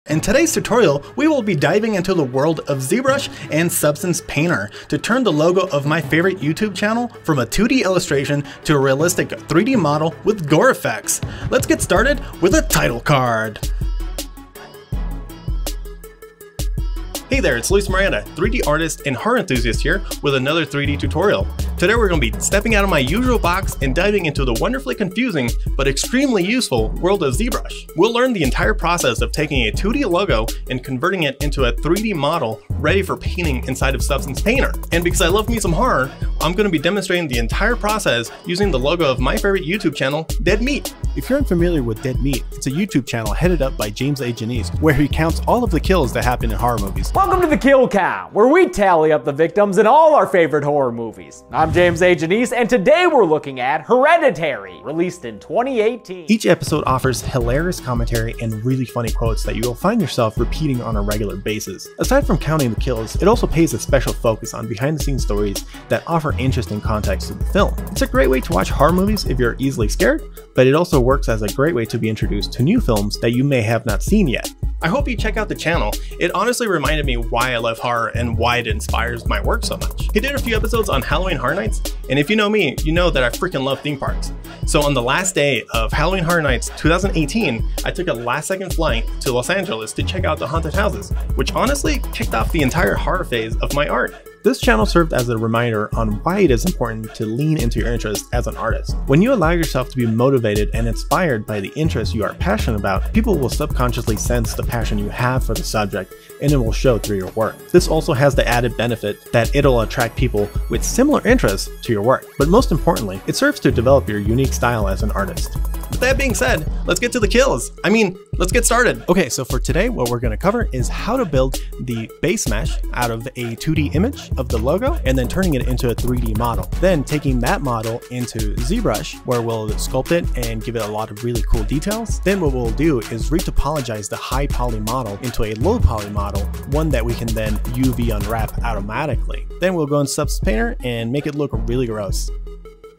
In today's tutorial, we will be diving into the world of Zbrush and Substance Painter to turn the logo of my favorite YouTube channel from a 2D illustration to a realistic 3D model with gore effects. Let's get started with a title card. Hey there, it's Miranda, 3D artist and horror enthusiast here with another 3D tutorial. Today we're going to be stepping out of my usual box and diving into the wonderfully confusing but extremely useful world of Zbrush. We'll learn the entire process of taking a 2D logo and converting it into a 3D model ready for painting inside of Substance Painter. And because I love me some horror, I'm going to be demonstrating the entire process using the logo of my favorite YouTube channel, Dead Meat. If you're unfamiliar with Dead Meat, it's a YouTube channel headed up by James A. Janice, where he counts all of the kills that happen in horror movies. Welcome to the Kill Count, where we tally up the victims in all our favorite horror movies. I'm James A. Janice, and today we're looking at Hereditary, released in 2018. Each episode offers hilarious commentary and really funny quotes that you will find yourself repeating on a regular basis. Aside from counting the kills, it also pays a special focus on behind-the-scenes stories that offer interesting context to the film. It's a great way to watch horror movies if you're easily scared, but it also works as a great way to be introduced to new films that you may have not seen yet. I hope you check out the channel. It honestly reminded me why I love horror and why it inspires my work so much. He did a few episodes on Halloween Horror Nights, and if you know me, you know that I freaking love theme parks. So on the last day of Halloween Horror Nights 2018, I took a last-second flight to Los Angeles to check out the haunted houses, which honestly kicked off the entire horror phase of my art. This channel served as a reminder on why it is important to lean into your interest as an artist. When you allow yourself to be motivated and inspired by the interests you are passionate about, people will subconsciously sense the passion you have for the subject, and it will show through your work. This also has the added benefit that it'll attract people with similar interests to your work. But most importantly, it serves to develop your unique style as an artist. With that being said, let's get to the kills. Let's get started. Okay, so for today, what we're going to cover is how to build the base mesh out of a 2D image of the logo and then turning it into a 3D model. Then taking that model into Zbrush, where we'll sculpt it and give it a lot of really cool details. Then what we'll do is retopologize the high poly model into a low poly model, one that we can then UV unwrap automatically. Then we'll go in Substance Painter and make it look really gross.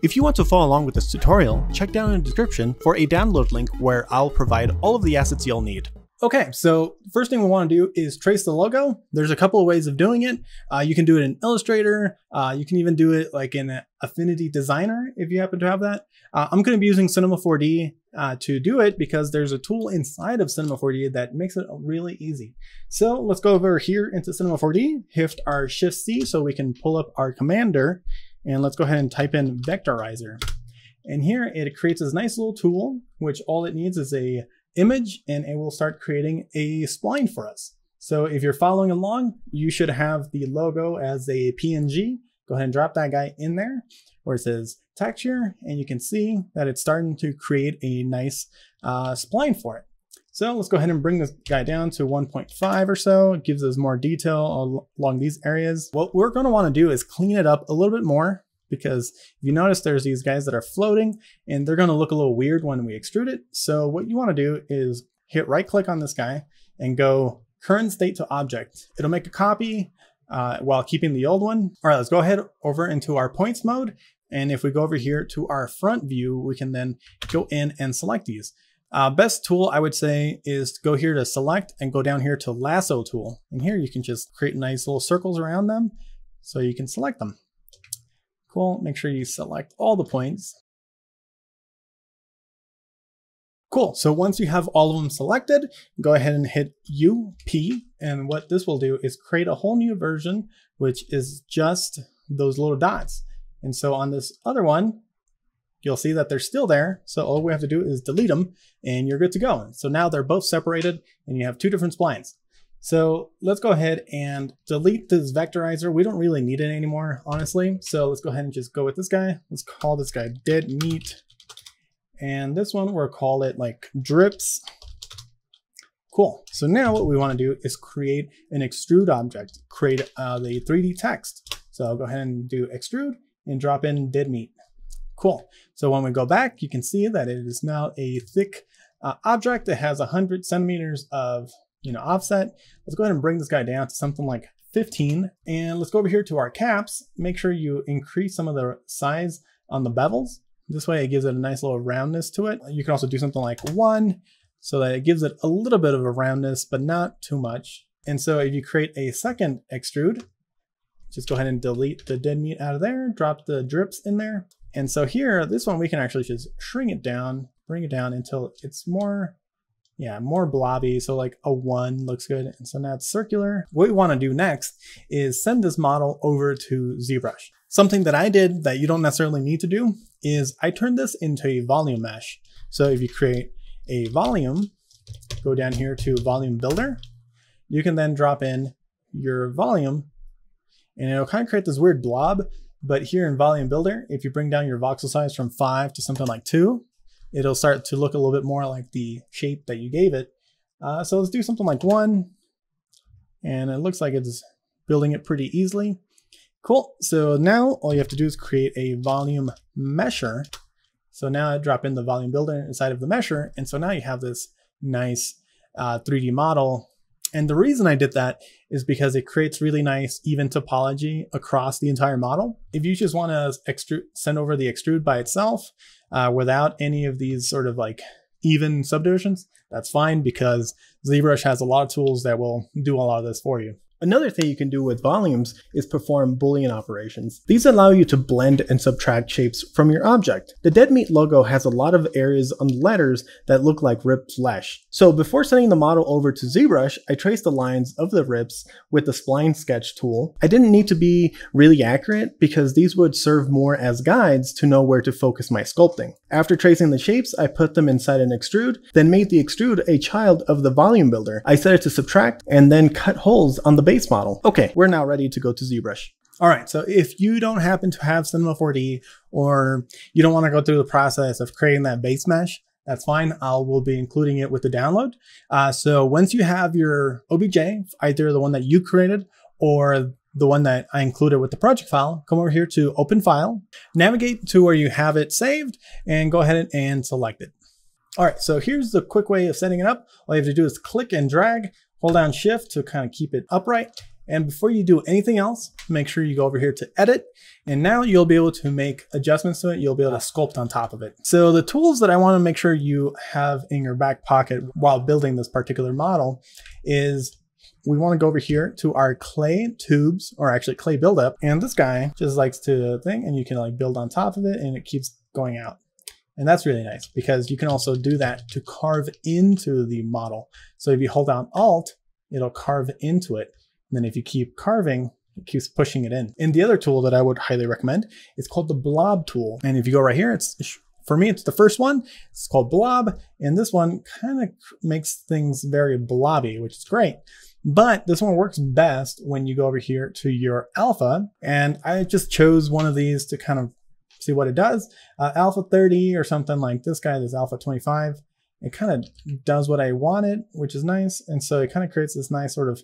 If you want to follow along with this tutorial, check down in the description for a download link where I'll provide all of the assets you'll need. Okay, so first thing we want to do is trace the logo. There's a couple of ways of doing it. You can do it in Illustrator. You can even do it like in Affinity Designer if you happen to have that. I'm going to be using Cinema 4D to do it because there's a tool inside of Cinema 4D that makes it really easy. So let's go over here into Cinema 4D, hit our Shift C so we can pull up our commander. And let's go ahead and type in vectorizer. And here it creates this nice little tool, which all it needs is a image, and it will start creating a spline for us. So if you're following along, you should have the logo as a PNG. Go ahead and drop that guy in there where it says texture, and you can see that it's starting to create a nice spline for it. So let's go ahead and bring this guy down to 1.5 or so. It gives us more detail along these areas. What we're going to want to do is clean it up a little bit more, because if you notice there's these guys that are floating and they're going to look a little weird when we extrude it. So what you want to do is hit right click on this guy and go current state to object. It'll make a copy while keeping the old one. All right, let's go ahead over into our points mode. And if we go over here to our front view, we can then go in and select these. Best tool I would say is to go here to select and go down here to lasso tool. And here you can just create nice little circles around them so you can select them. Cool, make sure you select all the points. Cool, so once you have all of them selected, go ahead and hit U, P, and what this will do is create a whole new version, which is just those little dots. And so on this other one, you'll see that they're still there. So all we have to do is delete them and you're good to go. So now they're both separated and you have two different splines. So let's go ahead and delete this vectorizer. We don't really need it anymore, honestly. So let's go ahead and just go with this guy. Let's call this guy Dead Meat. And this one, we'll call it like Drips. Cool. So now what we want to do is create an extrude object, create the 3D text. So I'll go ahead and do extrude and drop in Dead Meat. Cool. So when we go back, you can see that it is now a thick object that has 100 centimeters of offset. Let's go ahead and bring this guy down to something like 15. And let's go over here to our caps. Make sure you increase some of the size on the bevels. This way it gives it a nice little roundness to it. You can also do something like 1. so that it gives it a little bit of a roundness, but not too much. And so if you create a second extrude, just go ahead and delete the dead meat out of there, drop the drips in there. And so here, this one, we can actually just shrink it down, bring it down until it's more blobby. So like a 1 looks good. And so now it's circular. What we want to do next is send this model over to Zbrush. Something that I did that you don't necessarily need to do is I turned this into a volume mesh. So if you create a volume, go down here to volume builder, you can then drop in your volume and it'll kind of create this weird blob. But here in volume builder, if you bring down your voxel size from 5 to something like 2, it'll start to look a little bit more like the shape that you gave it. So let's do something like 1. And it looks like it's building it pretty easily. Cool. So now all you have to do is create a volume mesher. So now I drop in the volume builder inside of the mesher. And so now you have this nice 3D model. And the reason I did that is because it creates really nice even topology across the entire model. If you just want to send over the extrude by itself without any of these sort of like even subdivisions, that's fine because Zbrush has a lot of tools that will do a lot of this for you. Another thing you can do with volumes is perform Boolean operations. These allow you to blend and subtract shapes from your object. The Dead Meat logo has a lot of areas on the letters that look like ripped flesh. So before sending the model over to Zbrush, I traced the lines of the rips with the spline sketch tool. I didn't need to be really accurate because these would serve more as guides to know where to focus my sculpting. After tracing the shapes, I put them inside an extrude, then made the extrude a child of the volume builder. I set it to subtract and then cut holes on the base model. Okay, we're now ready to go to Zbrush. All right, so if you don't happen to have Cinema 4D or you don't want to go through the process of creating that base mesh, that's fine. Will be including it with the download. So once you have your OBJ, either the one that you created or the one that I included with the project file, come over here to Open File, navigate to where you have it saved, and go ahead and select it. All right, so here's the quick way of setting it up. All you have to do is click and drag, hold down Shift to kind of keep it upright. And before you do anything else, make sure you go over here to Edit. And now you'll be able to make adjustments to it. You'll be able to sculpt on top of it. So the tools that I want to make sure you have in your back pocket while building this particular model is we want to go over here to our clay tubes, or actually clay buildup. And this guy just likes to thing, and you can like build on top of it and it keeps going out. And that's really nice because you can also do that to carve into the model. So if you hold down Alt, it'll carve into it. And then if you keep carving, it keeps pushing it in. And the other tool that I would highly recommend is called the Blob tool. And if you go right here, for me, it's the first one. It's called Blob. And this one kind of makes things very blobby, which is great. But this one works best when you go over here to your alpha. And I just chose one of these to kind of see what it does. Alpha 30 or something like this guy, this alpha 25. It kind of does what I wanted, which is nice. And so it kind of creates this nice sort of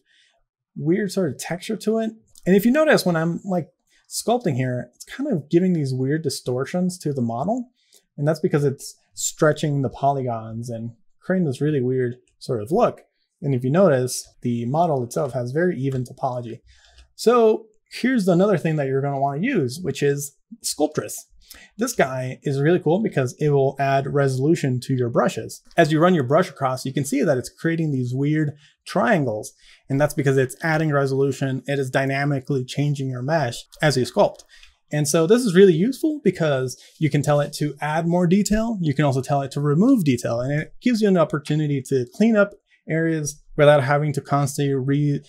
weird sort of texture to it. And if you notice when I'm like sculpting here, it's kind of giving these weird distortions to the model. And that's because it's stretching the polygons and creating this really weird sort of look. And if you notice, the model itself has very even topology. So here's another thing that you're going to want to use, which is Sculptress. This guy is really cool because it will add resolution to your brushes. As you run your brush across, you can see that it's creating these weird triangles. And that's because it's adding resolution. It is dynamically changing your mesh as you sculpt. And so this is really useful because you can tell it to add more detail. You can also tell it to remove detail. And it gives you an opportunity to clean up areas without having to constantly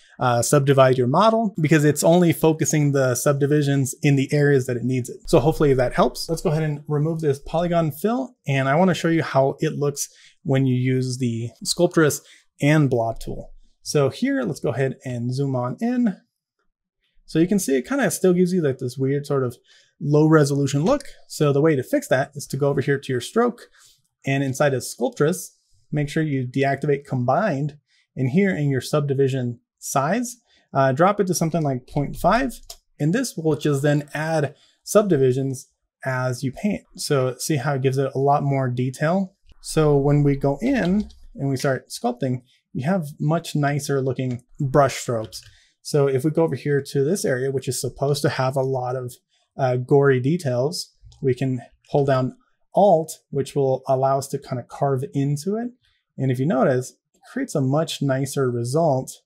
subdivide your model because it's only focusing the subdivisions in the areas that it needs it. So hopefully that helps. Let's go ahead and remove this polygon fill. And I want to show you how it looks when you use the Sculptress and Blob tool. So here, let's go ahead and zoom on in. So you can see it kind of still gives you like this weird sort of low resolution look. So the way to fix that is to go over here to your stroke and inside of Sculptress, make sure you deactivate combined, and here in your subdivision size, drop it to something like 0.5. And this will just then add subdivisions as you paint. So see how it gives it a lot more detail. So when we go in and we start sculpting, you have much nicer looking brush strokes. So if we go over here to this area, which is supposed to have a lot of gory details, we can hold down Alt, which will allow us to kind of carve into it. And if you notice, it creates a much nicer result,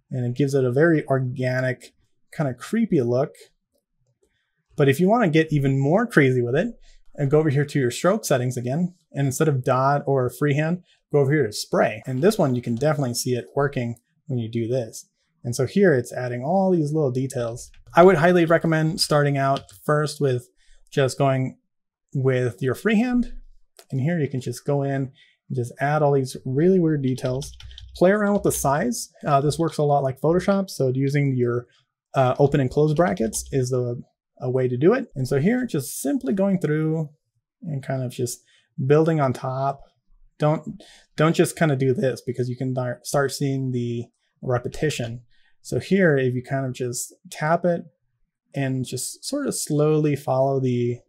and it gives it a very organic, kind of creepy look. But if you want to get even more crazy with it, and go over here to your stroke settings again, and instead of dot or freehand, go over here to spray. And this one, you can definitely see it working when you do this. And so here it's adding all these little details. I would highly recommend starting out first with just going with your freehand. And here you can just go in and just add all these really weird details. Play around with the size. This works a lot like Photoshop. So using your open and close brackets is a way to do it. And so here, just simply going through and kind of just building on top. Don't just kind of do this, because you can start seeing the repetition. So here, if you kind of just tap it and just sort of slowly follow the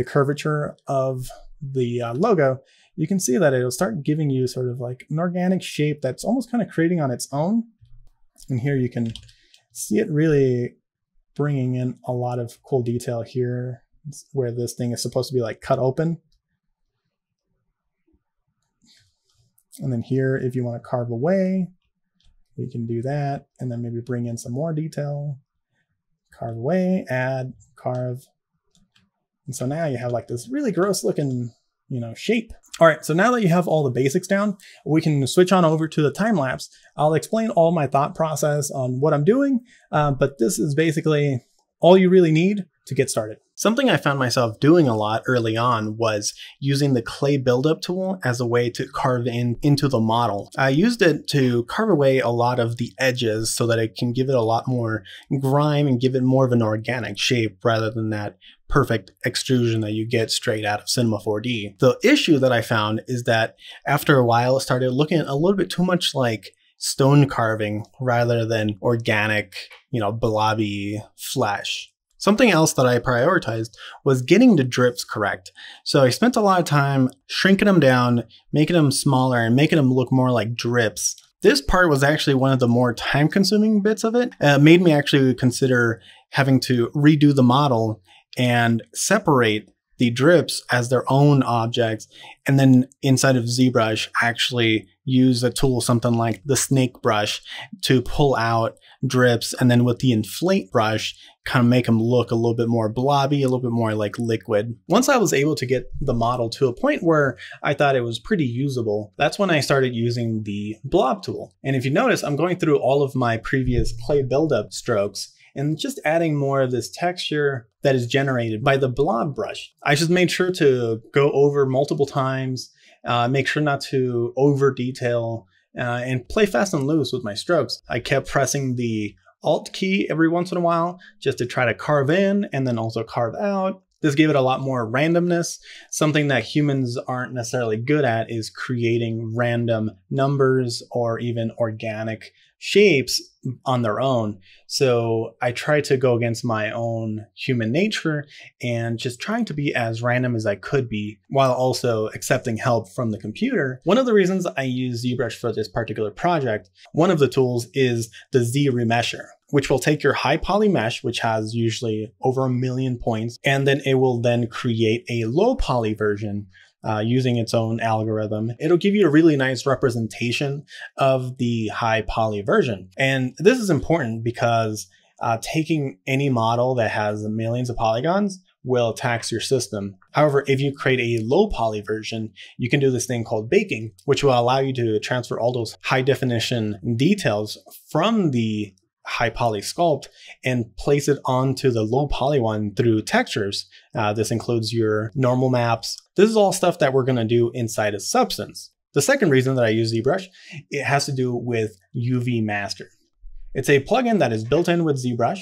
curvature of the logo, you can see that it'll start giving you sort of like an organic shape that's almost kind of creating on its own. And here you can see it really bringing in a lot of cool detail here, where this thing is supposed to be like cut open. And then here, if you want to carve away, we can do that, and then maybe bring in some more detail, carve away, add, carve. And so now you have like this really gross looking, shape. All right, so now that you have all the basics down, we can switch on over to the time lapse. I'll explain all my thought process on what I'm doing, but this is basically all you really need to get started. Something I found myself doing a lot early on was using the clay buildup tool as a way to carve into the model. I used it to carve away a lot of the edges so that it can give it a lot more grime and give it more of an organic shape rather than that perfect extrusion that you get straight out of Cinema 4D. The issue that I found is that after a while, it started looking a little bit too much like stone carving rather than organic, blobby flesh. Something else that I prioritized was getting the drips correct. So I spent a lot of time shrinking them down, making them smaller, and making them look more like drips. This part was actually one of the more time-consuming bits of it. It made me actually consider having to redo the model and separate the drips as their own objects, and then inside of Zbrush actually use a tool, something like the snake brush, to pull out drips, and then with the inflate brush kind of make them look a little bit more blobby, a little bit more like liquid. Once I was able to get the model to a point where I thought it was pretty usable, that's when I started using the blob tool. And if you notice, I'm going through all of my previous clay buildup strokes and just adding more of this texture that is generated by the blob brush. I just made sure to go over multiple times, make sure not to over detail, and play fast and loose with my strokes. I kept pressing the Alt key every once in a while just to try to carve in and then also carve out. This gave it a lot more randomness. Something that humans aren't necessarily good at is creating random numbers or even organic shapes on their own. So I try to go against my own human nature and just trying to be as random as I could be while also accepting help from the computer. One of the reasons I use ZBrush for this particular project, one of the tools is the Z remesher, which will take your high poly mesh, which has usually over 1 million points, and then it will then create a low poly version using its own algorithm. It'll give you a really nice representation of the high poly version. And this is important because taking any model that has millions of polygons will tax your system. However, if you create a low poly version, you can do this thing called baking, which will allow you to transfer all those high definition details from the high poly sculpt and place it onto the low poly one through textures. This includes your normal maps. This is all stuff that we're going to do inside of Substance. The second reason that I use ZBrush, it has to do with UV Master. It's a plugin that is built in with ZBrush,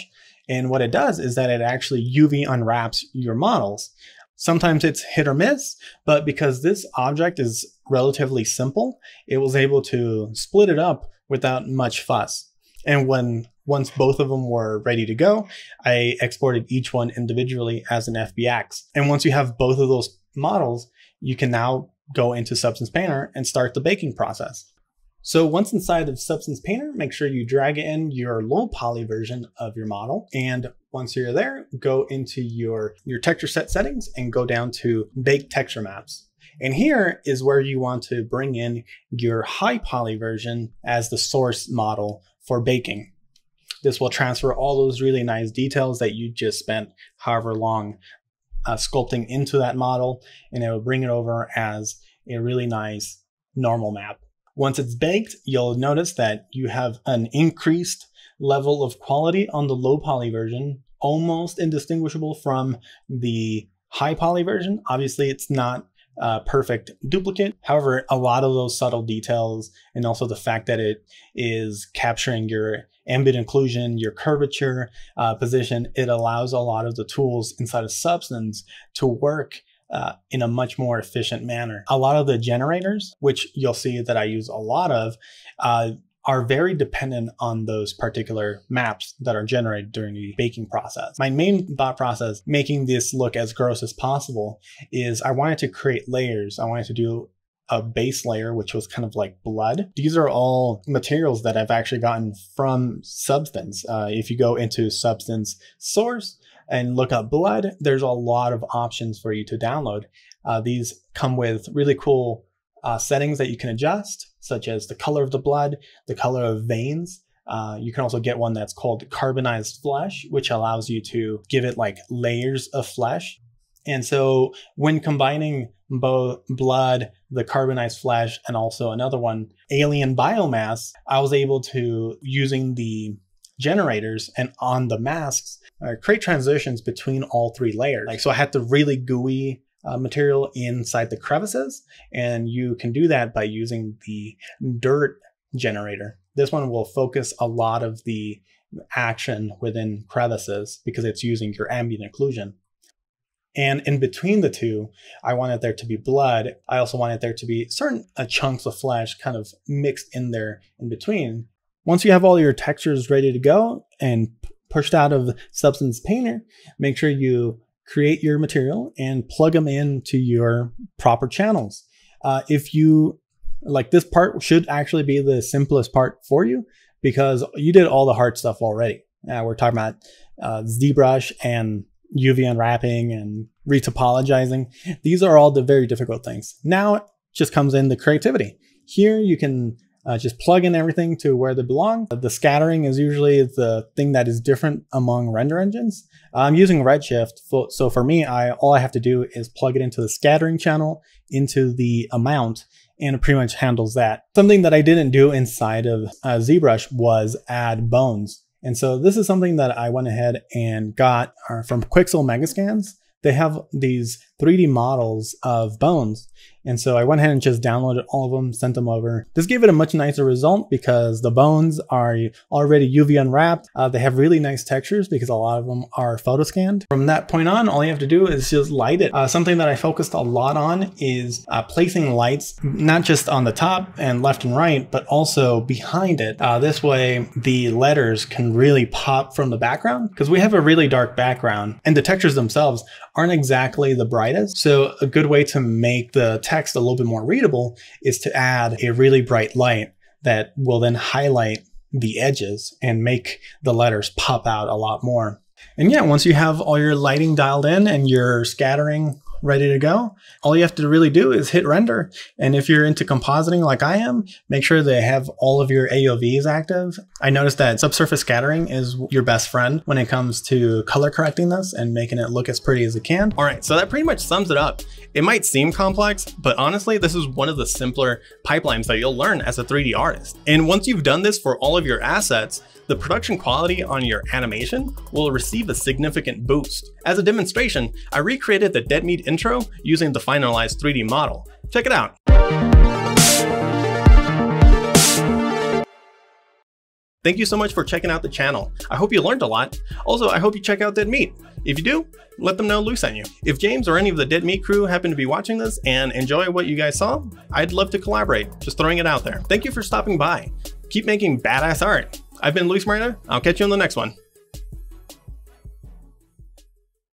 and what it does is that it actually UV unwraps your models. Sometimes it's hit or miss, but because this object is relatively simple, it was able to split it up without much fuss. And once both of them were ready to go, I exported each one individually as an FBX. And once you have both of those models, you can now go into Substance Painter and start the baking process. So once inside of Substance Painter, make sure you drag in your low poly version of your model. And once you're there, go into your texture set settings and go down to Bake Texture Maps. And here is where you want to bring in your high poly version as the source model for baking. This will transfer all those really nice details that you just spent however long sculpting into that model, and it will bring it over as a really nice normal map. Once it's baked, you'll notice that you have an increased level of quality on the low poly version, almost indistinguishable from the high poly version. Obviously, it's not a perfect duplicate. However, a lot of those subtle details, and also the fact that it is capturing your ambient occlusion, your curvature position, it allows a lot of the tools inside of Substance to work in a much more efficient manner. A lot of the generators, which you'll see that I use a lot of, are very dependent on those particular maps that are generated during the baking process. My main thought process, making this look as gross as possible, is I wanted to create layers. I wanted to do a base layer, which was kind of like blood. These are all materials that I've actually gotten from Substance. If you go into Substance source and look up blood, there's a lot of options for you to download. These come with really cool settings that you can adjust, such as the color of the blood, the color of veins. You can also get one that's called carbonized flesh, which allows you to give it like layers of flesh. And so when combining both blood, the carbonized flesh, and also another one, alien biomass, I was able to, using the generators and on the masks, create transitions between all three layers. So I had the really gooey material inside the crevices, and you can do that by using the dirt generator. This one will focus a lot of the action within crevices because it's using your ambient occlusion. And in between the two, I wanted there to be blood. I also wanted there to be certain chunks of flesh kind of mixed in there in between. Once you have all your textures ready to go and pushed out of Substance Painter, make sure you create your material and plug them into your proper channels. If you like, this part should actually be the simplest part for you because you did all the hard stuff already. We're talking about Zbrush and UV unwrapping and retopologizing. These are all the very difficult things. Now it just comes in the creativity. Here you can just plug in everything to where they belong. The scattering is usually the thing that is different among render engines. I'm using Redshift, so for me, all I have to do is plug it into the scattering channel, into the amount, and it pretty much handles that. Something that I didn't do inside of Zbrush was add bones. And so this is something that I went ahead and got from Quixel Megascans. They have these 3D models of bones. And so I went ahead and just downloaded all of them, sent them over. This gave it a much nicer result because the bones are already UV unwrapped. They have really nice textures because a lot of them are photo scanned. From that point on, all you have to do is just light it. Something that I focused a lot on is placing lights, not just on the top and left and right, but also behind it. This way the letters can really pop from the background because we have a really dark background and the textures themselves aren't exactly the brightest. So a good way to make the text a little bit more readable is to add a really bright light that will then highlight the edges and make the letters pop out a lot more. And yeah, once you have all your lighting dialed in and your scattering ready to go, all you have to really do is hit render. And if you're into compositing like I am, make sure they have all of your AOVs active. I noticed that subsurface scattering is your best friend when it comes to color correcting this and making it look as pretty as it can. All right, so that pretty much sums it up. It might seem complex, but honestly, this is one of the simpler pipelines that you'll learn as a 3D artist. And once you've done this for all of your assets, the production quality on your animation will receive a significant boost. As a demonstration, I recreated the Dead Meat intro using the finalized 3D model. Check it out. Thank you so much for checking out the channel. I hope you learned a lot. Also, I hope you check out Dead Meat. If you do, let them know Lou sent you. If James or any of the Dead Meat crew happen to be watching this and enjoy what you guys saw, I'd love to collaborate. Just throwing it out there. Thank you for stopping by. Keep making badass art. I've been Luis Miranda. I'll catch you on the next one.